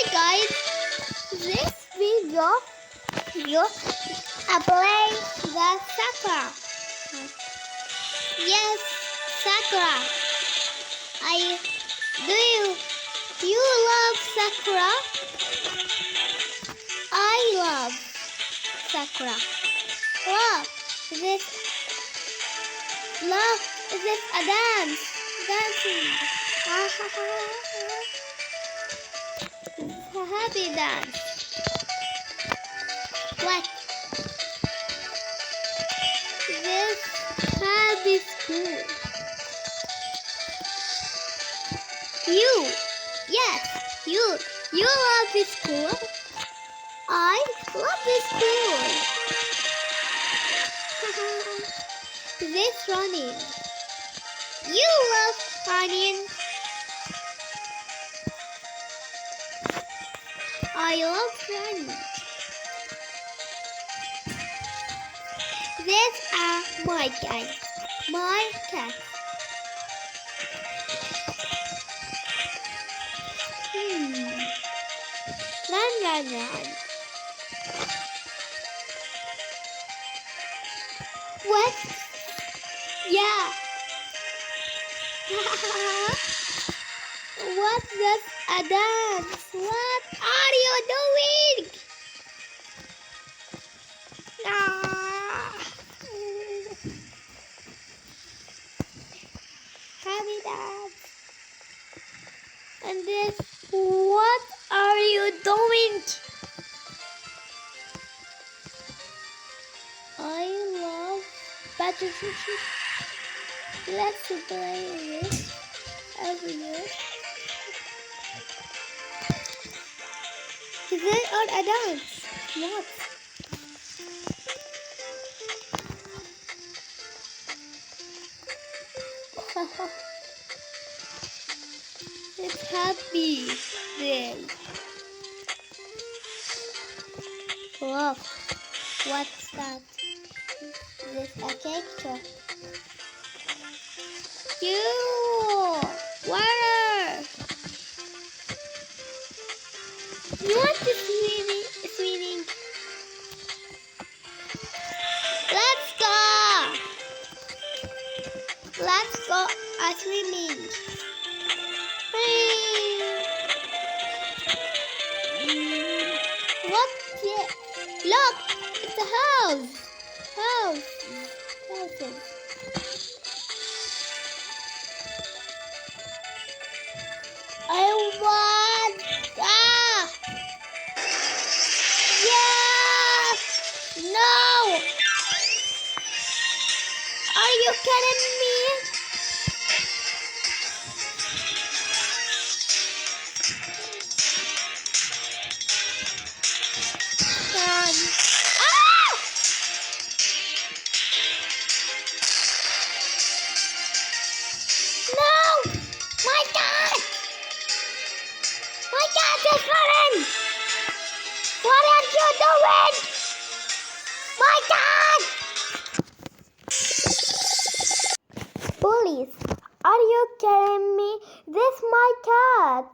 Hi guys, this video play the Sakura. Yes, Sakura. You love Sakura? I love Sakura. Love this a dance, dancing. Happy dance. What? This happy school. Yes, you love this school. I love this school. This running. You love running. I love running. This my cat. My cat. Run. What? Yeah. What's that a dance? What are you doing? Happy dance. And this, what are you doing? I love battlefield. Let's play this every year. Is it on a dance? What? It's happy day. Wow, what's that? Is this a cake shop? Water! You want to swimming? Let's go swimming. What? Look, it's a house. Houses. I want. Yes. No. Are you kidding me? What are you doing? My God! Police, are you kidding me? This is my cat.